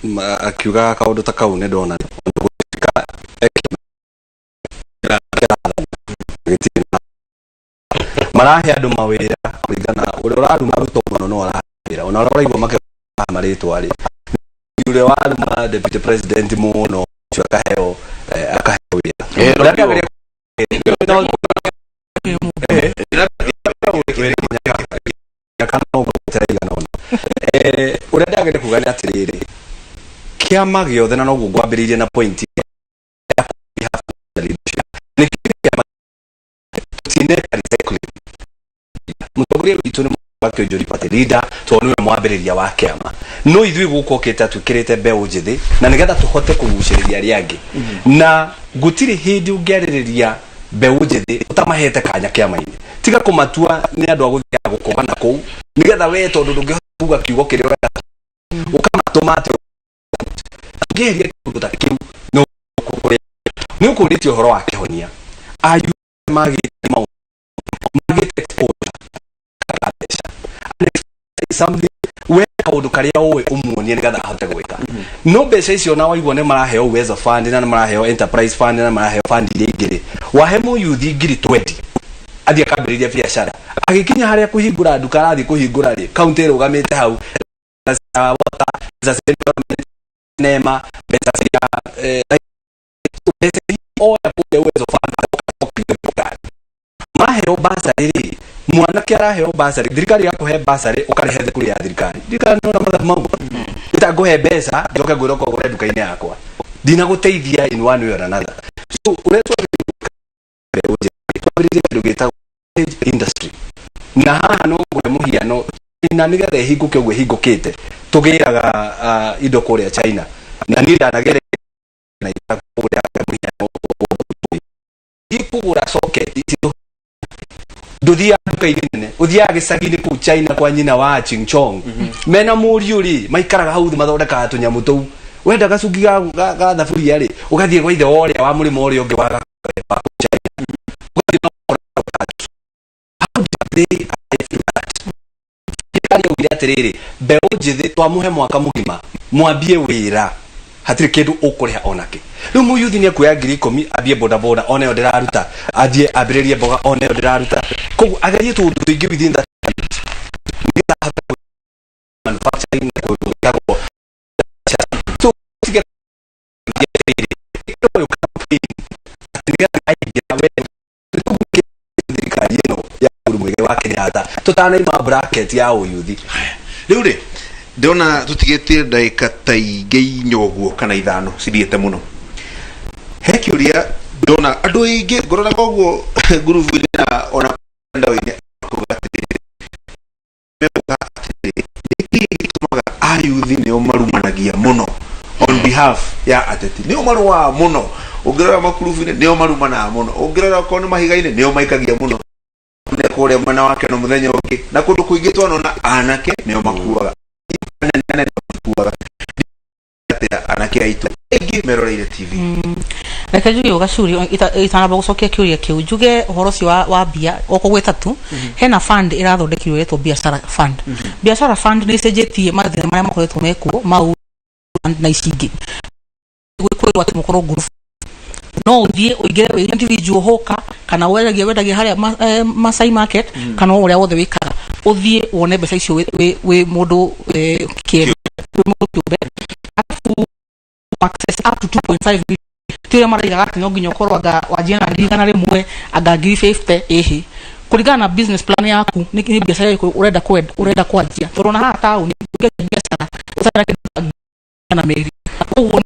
akiuga kaundu ta kau ne ndona marahe andu mawira kuringana uri uraru maruto muno no arahira ona uraigwa make maritwa ri yule wa deputy president muno akaheo wira urenda agere kugana atiriri kiama giothe na no gwambiririe na point mutongoria witu ni mwake Njuri Party leader toniwe mwambiriria wa kiama no ithui gukokete atukirite mbeu njithi na nigetha tuhote kuguciriria riangi na gutiri hindi ungeririria mbeu njithi utamahete kanya kiama-ini tiga kumatua ni andu aguthia gukobana kou nigetha we tondu ndungihota kiugo kiria urenda ukamatuma ngeria kuruta kiu no kukuria ni ukuriti uhoro wa kihonia ayu magi exposure something we kaundu karia owe umuonie nigatha ahote gwika no mbeca icio na waigua ne maraheo uwezo fund na maraheo enterprise fund na maraheo fund iria ingiri wahemo yuthi ngiri 20 athia kambiriria biashara agikinya haria kuhingura nduka arathi kuhingura ri county rugamite hau za nema pesa cia oya kule uwezo fund maheo basari ri mwanake araheo basari thirikari yakuhe basari ukarehe kuri ya thirikari thirikari no na mathabu mau itaguhe mbeca njoke gwiroko gure nduka-ini yakwa dina guteithia in one way or another so uretwa gita industry na haha no gwe muhiano na nigetha hinguke gwe hingukite tugiraga indo kuria China na nira nagere na itakuria muhiano ikugura socket ito dudia kaidine udia gisagini ku China kwa nyina wa Chingchong mena muriuri maikaraga hau mathondeka tunyamu tou wenda gacugi ga thaburia ri ugathie gwa ithe oria wa murimo oria ungi wa China atiriri mbeu njithi twamuhe mwaka mugima mwambie wira hatiri kindu ukuriha onake riu muyuthi ni akuya 10,000 athie boda boda one ndiraruta athie ambiririe boga one ndiraruta kogu agerie tundu twingi within that manufacturing ko so tutana ima bracket ya uyuthi riu ri ndona tutigete ndaika taingĩ nyoguo kana ithano cithiĩte mũno he kiuria ndona andũ aingĩ ngorora koguo group-inĩ na ona nda-inĩ gĩtũmaga ayuthi nĩo marumanagia mũno on behalf ya ateti nĩo marũaga mũno ũngĩrora makurubu-inĩ nĩo marumanaga mũno ũngĩrora okorwo nĩ mahiga-inĩ nĩo maikagia mũno kuria mwena wake no muthenya ũngĩ na kũndũ kũingĩ twanona anake nĩo makuaga anake aitu egi meroreire TV reke njuge ugacuri itanamba gucokia kiuria kiu njuge uhoro ci wa bia oko gwetatu hena fund irathondekirwo yetwo biashara fund biashara fund ni icenjetie mathina maria makoretwo mekuo mau na icingi gwikwerwo ati mukoro group no uthie uigere individual hoka kana wendagia haria Masai market kana uria wothe wikaga uthie wone mbeca icio we mundu kieru access up to 2.5 tire maraiga ati no nginya ukorwo wajia na ndigana rimwe anga ngiri 50 ehi kuringana na business plan yaku ni biashara yako urenda kwanjia torona ha town biashara utara na meri uguo